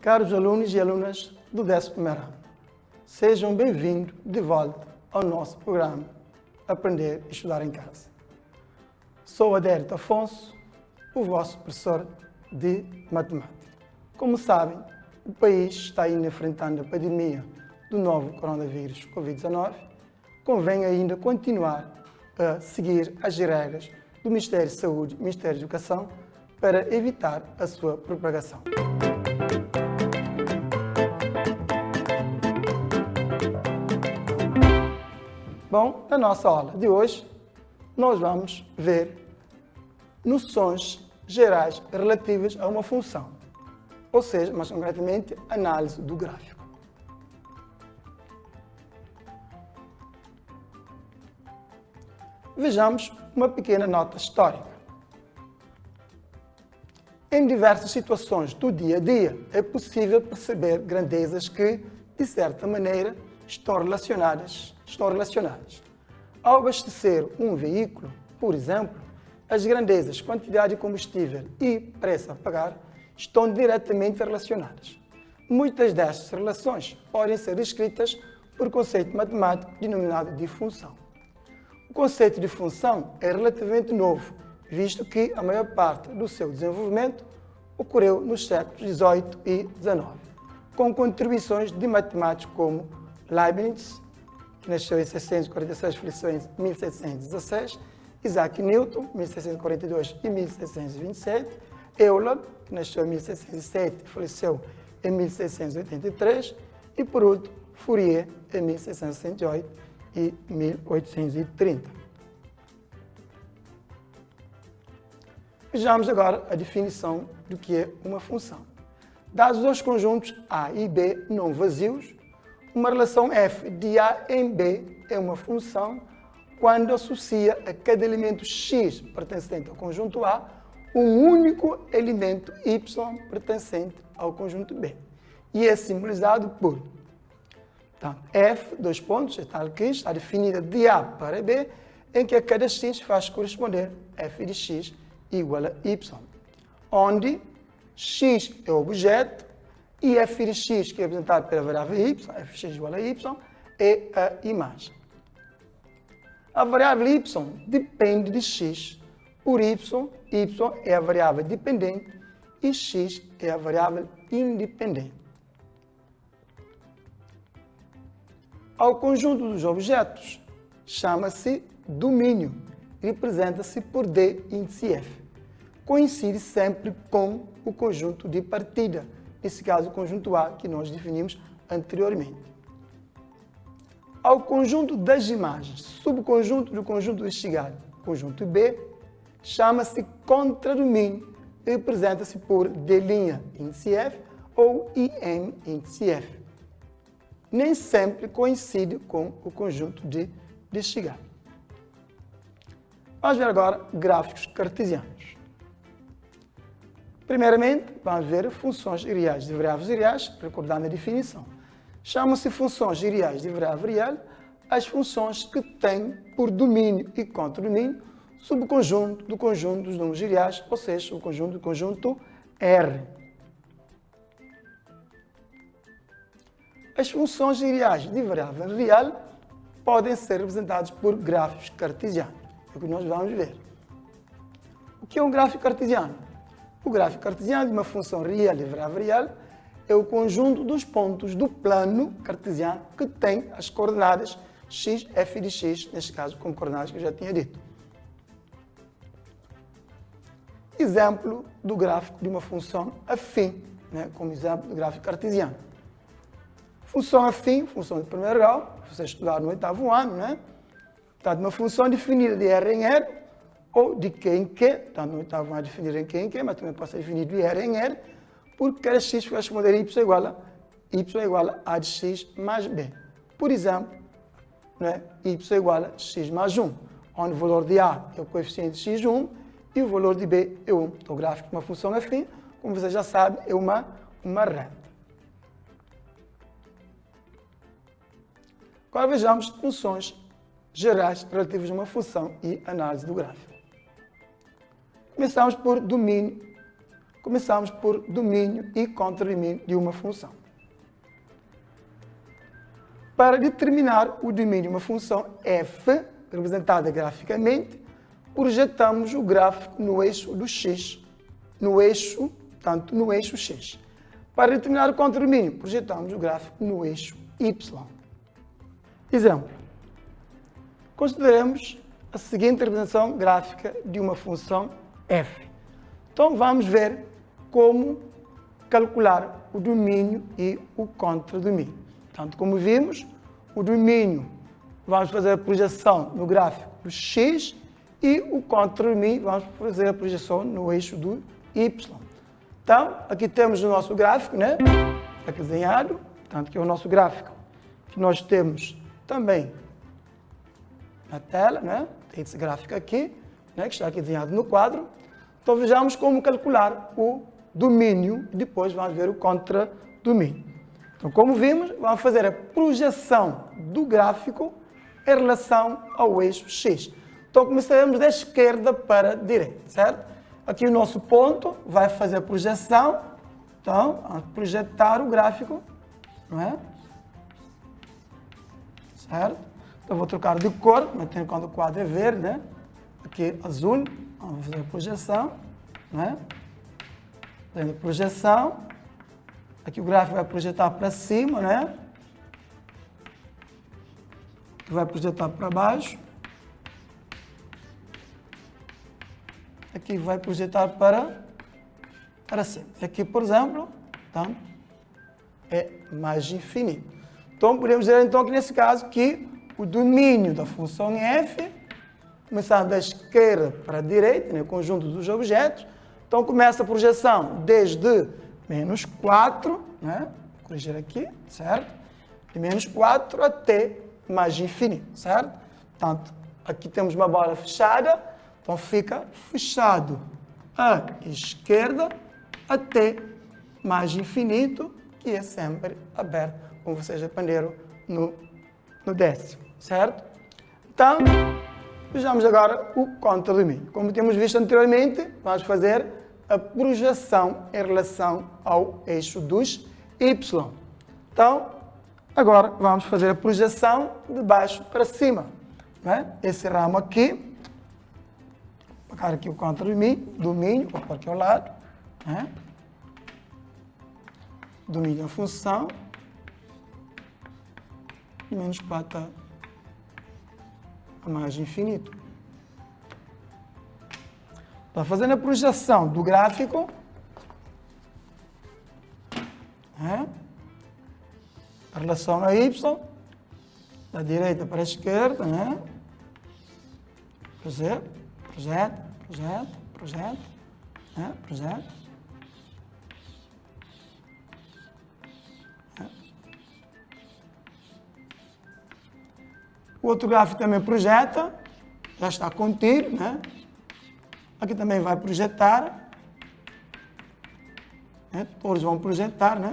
Caros alunos e alunas do 11º ano, sejam bem-vindos de volta ao nosso programa Aprender e Estudar em Casa. Sou Adérito Afonso, o vosso professor de matemática. Como sabem, o país está ainda enfrentando a pandemia do novo coronavírus Covid-19. Convém ainda continuar a seguir as regras do Ministério de Saúde e Ministério da Educação para evitar a sua propagação. Bom, na nossa aula de hoje, nós vamos ver noções gerais relativas a uma função, ou seja, mais concretamente, análise do gráfico. Vejamos uma pequena nota histórica. Em diversas situações do dia a dia, é possível perceber grandezas que, de certa maneira, estão relacionadas. Ao abastecer um veículo, por exemplo, as grandezas, quantidade de combustível e preço a pagar estão diretamente relacionadas. Muitas destas relações podem ser descritas por conceito matemático denominado de função. O conceito de função é relativamente novo, visto que a maior parte do seu desenvolvimento ocorreu nos séculos XVIII e XIX, com contribuições de matemáticos como Leibniz, que nasceu em 646 e faleceu em 1716, Isaac Newton, 1642 e 1727, Euler, que nasceu em 1607 e faleceu em 1683, e por último, Fourier, em 1668 e 1830. Vejamos agora a definição do que é uma função. Dados dois conjuntos A e B não vazios, uma relação f de A em B é uma função quando associa a cada elemento x pertencente ao conjunto A um único elemento y pertencente ao conjunto B. E é simbolizado por f, dois pontos, é tal que está definida de A para B, em que a cada x faz corresponder f de x igual a y, onde x é o objeto e f de x, que é representado pela variável y, f de x igual a y, é a imagem. A variável y depende de x, por y é a variável dependente e x é a variável independente. Ao conjunto dos objetos chama-se domínio, representa-se por D índice f. Coincide sempre com o conjunto de partida, nesse caso o conjunto A, que nós definimos anteriormente. Ao conjunto das imagens, subconjunto do conjunto investigado, conjunto B, chama-se contradomínio, representa-se por D' índice f ou IM índice f. Nem sempre coincide com o conjunto de investigado. Vamos ver agora gráficos cartesianos. Primeiramente, vamos ver funções reais de variáveis reais, recordando a definição. Chamam-se funções reais de variável real as funções que têm por domínio e contradomínio subconjunto do conjunto dos números reais, ou seja, o conjunto do conjunto R. As funções reais de variável real podem ser representadas por gráficos cartesianos, é o que nós vamos ver. O que é um gráfico cartesiano? O gráfico cartesiano de uma função real de variável real é o conjunto dos pontos do plano cartesiano que tem as coordenadas x, f de x, neste caso com coordenadas que eu já tinha dito. Exemplo do gráfico de uma função afim, como exemplo do gráfico cartesiano. Função afim, função de primeiro grau, você estudar no 8º ano, Está de uma função definida de R em R, ou de Q em Q, tanto no 8º ano definir em Q em Q, mas também pode ser definido de R em R, porque cada x vai responder y igual a de x mais b. Por exemplo, y igual a x mais 1, onde o valor de A é o coeficiente de x1 e o valor de B é 1. Então, o gráfico de uma função afim, como você já sabe, é uma reta. Agora vejamos noções gerais relativas a uma função e análise do gráfico. Começamos por domínio começamos por domínio e contradomínio de uma função. Para determinar o domínio de uma função f, representada graficamente, projetamos o gráfico no eixo do x, no eixo x. Para determinar o contradomínio, projetamos o gráfico no eixo y. Exemplo. Consideremos a seguinte representação gráfica de uma função f. Então, vamos ver como calcular o domínio e o contradomínio. Portanto, como vimos, o domínio, vamos fazer a projeção no gráfico do x e o contradomínio, vamos fazer a projeção no eixo do y. Então, aqui temos o nosso gráfico, né? Aqui desenhado, portanto, que é o nosso gráfico, que nós temos também na tela, né? Tem esse gráfico aqui, né? Que está aqui desenhado no quadro. Então, vejamos como calcular o domínio e depois vamos ver o contradomínio. Então, como vimos, vamos fazer a projeção do gráfico em relação ao eixo x. Então, começaremos da esquerda para a direita, certo? Aqui o nosso ponto vai fazer a projeção. Então, vamos projetar o gráfico, não é? Certo? Então, vou trocar de cor, mas tendo em conta o quadro é verde, né? Aqui azul, vamos fazer a projeção, não é? Tendo projeção, aqui o gráfico vai projetar para cima, né? Aqui vai projetar para baixo. Aqui vai projetar para cima. Aqui, por exemplo, então, é mais infinito. Então, podemos dizer, então, que nesse caso, que o domínio da função f, começando da esquerda para a direita, né, o conjunto dos objetos, então começa a projeção desde menos 4, né, vou corrigir aqui, certo? De menos 4 até mais infinito, certo? Portanto, aqui temos uma bola fechada, então fica fechado à esquerda até mais infinito, que é sempre aberto, como vocês aprenderam no décimo, certo? Então, vejamos agora o contradomínio. Como temos visto anteriormente, vamos fazer a projeção em relação ao eixo dos y. Então, agora vamos fazer a projeção de baixo para cima, né? Esse ramo aqui, vou colocar aqui o contradomínio, vou pôr aqui ao lado, né? Domínio da função, de menos 4 a mais infinito. Então, fazendo a projeção do gráfico, né? Em relação a y, da direita para a esquerda, né? Projeta, né? Projeta. O outro gráfico também projeta, já está contido, né? Aqui também vai projetar, né? Todos vão projetar, né?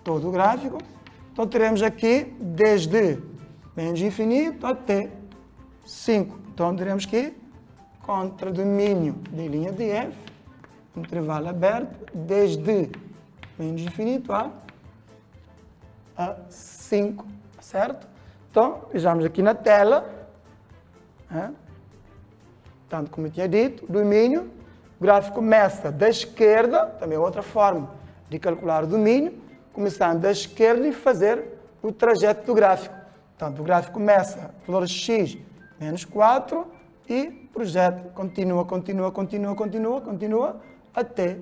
Todo o gráfico. Então, teremos aqui desde menos infinito até 5. Então, teremos que contradomínio de linha de f, intervalo aberto, desde menos infinito a 5, certo? Então, vejamos aqui na tela, né? Tanto como eu tinha dito, domínio, o gráfico começa da esquerda, também é outra forma de calcular o domínio, começando da esquerda e fazer o trajeto do gráfico. Portanto, o gráfico começa, valor x menos 4 e projeta, continua, até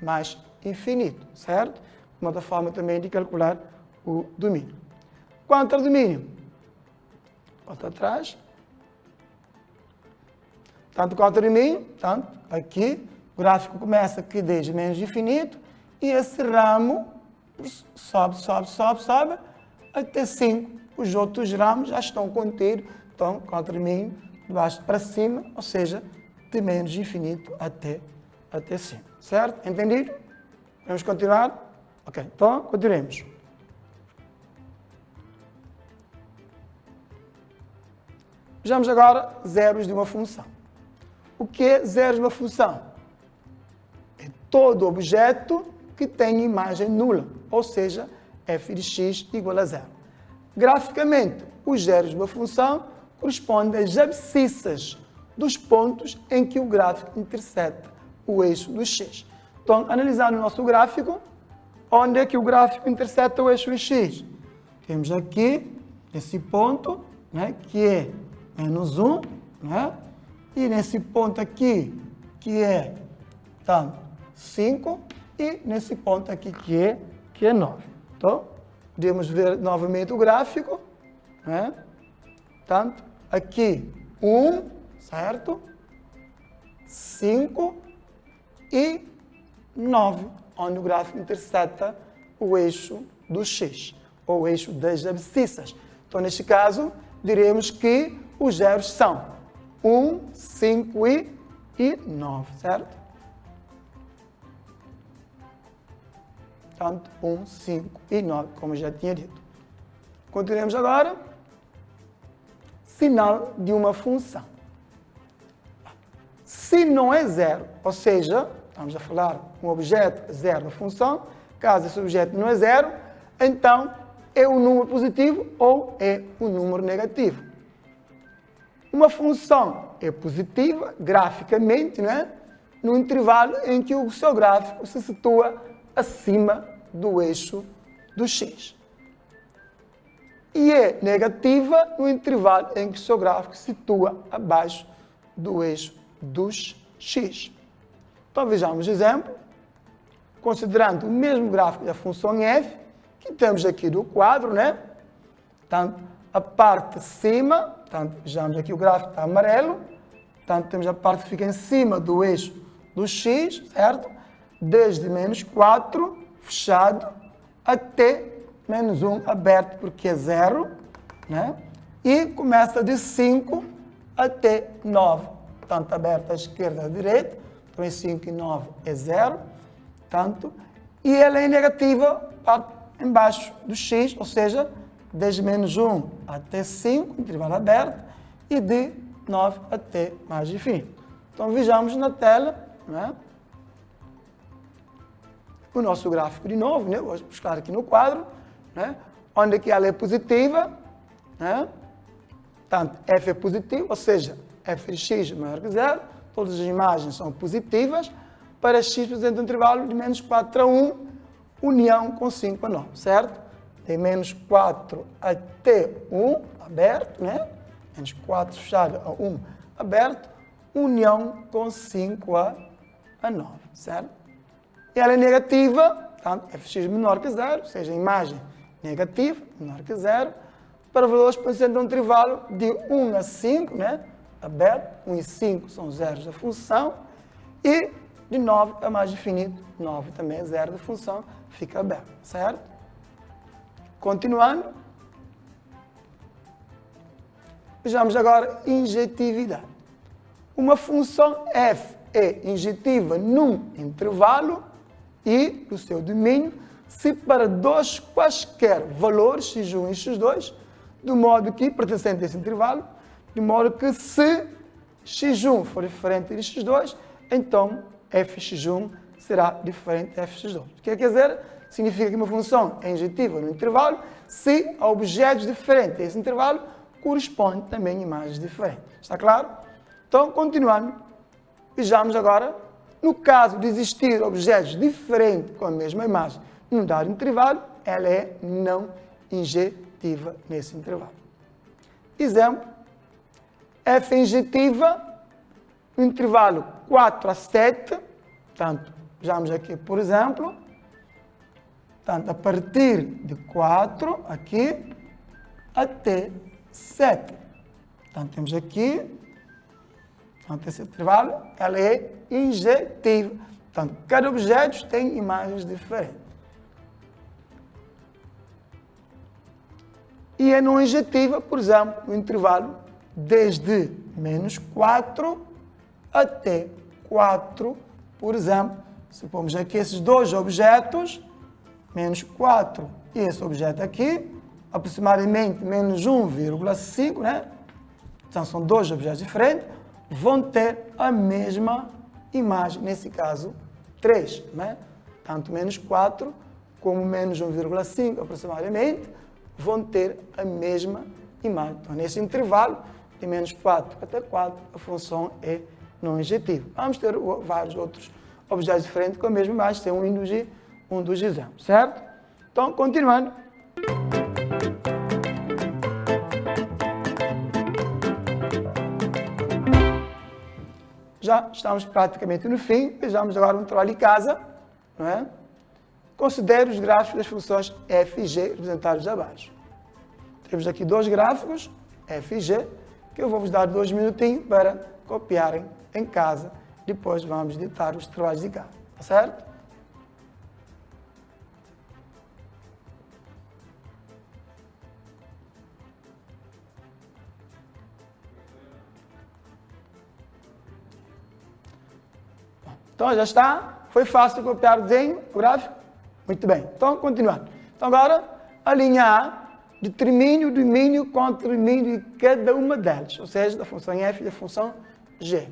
mais infinito, certo? Uma outra forma também de calcular o domínio. Quanto ao domínio? Volta atrás. Tanto quanto ao domínio, tanto aqui, o gráfico começa aqui desde menos infinito e esse ramo sobe, até 5. Os outros ramos já estão contidos, então, quanto ao domínio, de baixo para cima, ou seja, de menos infinito até 5. Certo? Entendido? Vamos continuar? Ok, então, continuemos. Vejamos agora zeros de uma função. O que é zeros na função? É todo objeto que tem imagem nula, ou seja, f de x igual a zero. Graficamente, os zeros de uma função correspondem às abscissas dos pontos em que o gráfico intersecta o eixo do x. Então, analisando o nosso gráfico, onde é que o gráfico intersecta o eixo x? Temos aqui, esse ponto, né, que é menos 1, né, e nesse ponto aqui, que é 5, e nesse ponto aqui, que é 9. Então, podemos ver novamente o gráfico, né? Portanto, aqui 1, certo? 5 e 9, onde o gráfico intersecta o eixo do x, ou o eixo das abscissas. Então, neste caso, diremos que os zeros são 1, 5 e 9, certo? Portanto, 1, 5 e 9, como já tinha dito. Continuemos agora. Sinal de uma função. Se não é zero, ou seja, estamos a falar um objeto zero da função, caso esse objeto não é zero, então é um número positivo ou é um número negativo. Uma função é positiva, graficamente, não é? No intervalo em que o seu gráfico se situa acima do eixo do x. E é negativa no intervalo em que o seu gráfico se situa abaixo do eixo dos x. Então vejamos o exemplo, considerando o mesmo gráfico da função f, que temos aqui do quadro, né? Portanto, a parte de cima, portanto, vejamos aqui o gráfico está amarelo, portanto, temos a parte que fica em cima do eixo do x, certo? Desde menos 4, fechado, até menos 1, aberto, porque é 0, né? E começa de 5 até 9, portanto, aberto à esquerda e à direita, então, em 5 e 9 é 0, portanto, e ela é negativa para embaixo do x, ou seja, desde menos 1 até 5, intervalo aberto, e de 9 até mais infinito. Então, vejamos na tela, né? O nosso gráfico de novo, né? Vou buscar aqui no quadro, né? Onde aqui ela é positiva, né? Portanto, f é positivo, ou seja, f de x maior que 0, todas as imagens são positivas, para x presente um intervalo de menos 4 a 1, união com 5 a 9, certo? De menos 4 até 1, aberto, né? Menos 4 fechado a 1, aberto, união com 5 a 9, certo? E ela é negativa, portanto, fx menor que 0, ou seja, a imagem negativa, menor que 0, para valores presentes num intervalo de 1 a 5, né? Aberto, 1 e 5 são zeros da função, e de 9 a mais infinito, 9 também é zero da função, fica aberto, certo? Continuando, vejamos agora injetividade. Uma função f é injetiva num intervalo e o seu domínio se para dois quaisquer valores, x1 e x2, de modo que, pertencente a esse intervalo, de modo que se x1 for diferente de x2, então fx1 será diferente de fx2. O que quer dizer? Significa que uma função é injetiva no intervalo se a objetos diferentes desse intervalo corresponde também a imagens diferentes. Está claro? Então, continuando, vejamos agora, no caso de existir objetos diferentes com a mesma imagem num dado intervalo, ela é não injetiva nesse intervalo. Exemplo, f é injetiva no intervalo 4 a 7, portanto, vejamos aqui, por exemplo, portanto, a partir de 4, aqui, até 7. Portanto, temos aqui, portanto, esse intervalo, ela é injetiva. Portanto, cada objeto tem imagens diferentes. E é não injetiva, por exemplo, no intervalo desde menos 4 até 4, por exemplo. Se pomos aqui esses dois objetos, menos 4 e esse objeto aqui, aproximadamente menos 1,5, né? Então, são dois objetos diferentes. vão ter a mesma imagem, nesse caso 3, né? Tanto menos 4 como menos 1,5 aproximadamente vão ter a mesma imagem. Então, nesse intervalo de menos 4 até 4, a função é não injetiva. Vamos ter vários outros objetos diferentes com a mesma imagem, sem um dos exemplos, certo? Então, continuando. Já estamos praticamente no fim, vejamos agora um trabalho de casa, não é? Considere os gráficos das funções f e g representados abaixo. Temos aqui dois gráficos, f e g, que eu vou vos dar 2 minutinhos para copiarem em casa. Depois vamos editar os trabalhos de casa, tá certo? Então, já está? Foi fácil copiar o desenho, o gráfico? Muito bem. Então, continuando. Então, agora, a linha A determine o domínio contra o domínio de cada uma delas, ou seja, da função f e da função g.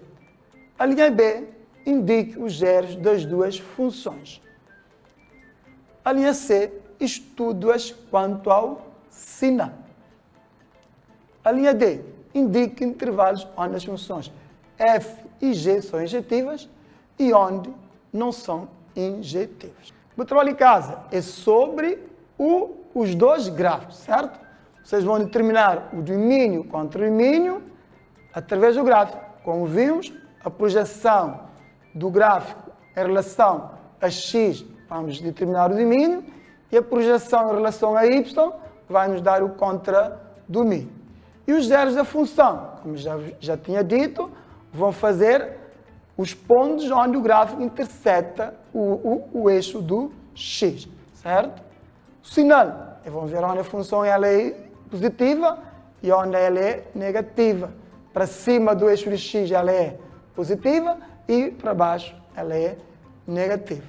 A linha B indique os zeros das duas funções. A linha C estuda-as quanto ao sinal. A linha D indica intervalos onde as funções f e g são injetivas e onde não são injetivas. O trabalho de casa é sobre os dois gráficos, certo? Vocês vão determinar o domínio contra o domínio através do gráfico. Como vimos, a projeção do gráfico em relação a x, vamos determinar o domínio, e a projeção em relação a y vai nos dar o contradomínio. E os zeros da função, como já tinha dito, vão fazer os pontos onde o gráfico intersecta o eixo do x, certo? O sinal, vamos ver onde a função ela é positiva e onde ela é negativa. Para cima do eixo de x ela é positiva e para baixo ela é negativa.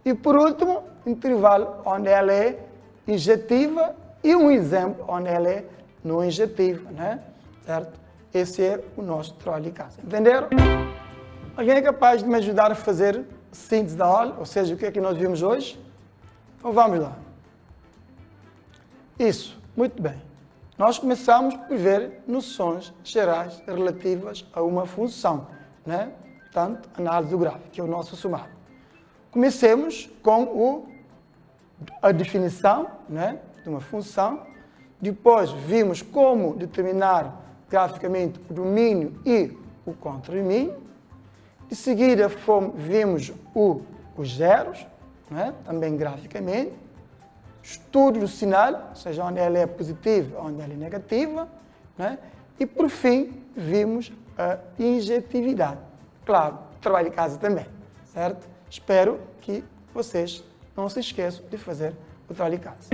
E por último, intervalo onde ela é injetiva e um exemplo onde ela é não injetiva, né? Certo? Esse é o nosso trabalho de casa. Entenderam? Alguém é capaz de me ajudar a fazer síntese da aula? Ou seja, o que é que nós vimos hoje? Então vamos lá. Isso, muito bem. Nós começamos por ver noções gerais relativas a uma função, né? Portanto, análise do gráfico, que é o nosso sumário. Comecemos com a definição, né, de uma função. Depois vimos como determinar graficamente o domínio e o contradomínio. De seguida vimos os zeros, né, também graficamente. Estudo do sinal, ou seja, onde ela é positiva, onde ela é negativa, né? E por fim vimos a injetividade. Claro, trabalho de casa também, certo? Espero que vocês não se esqueçam de fazer o trabalho de casa.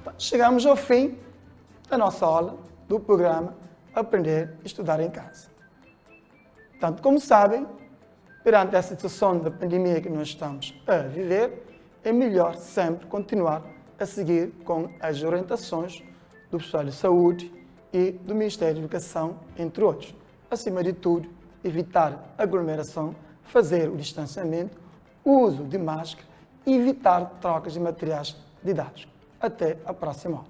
Então, chegamos ao fim da nossa aula do programa Aprender e Estudar em Casa. Portanto, como sabem, perante essa situação da pandemia que nós estamos a viver, é melhor sempre continuar a seguir com as orientações do pessoal de saúde e do Ministério da Educação, entre outros. Acima de tudo, evitar aglomeração, fazer o distanciamento, uso de máscara e evitar trocas de materiais didáticos. Até a próxima aula.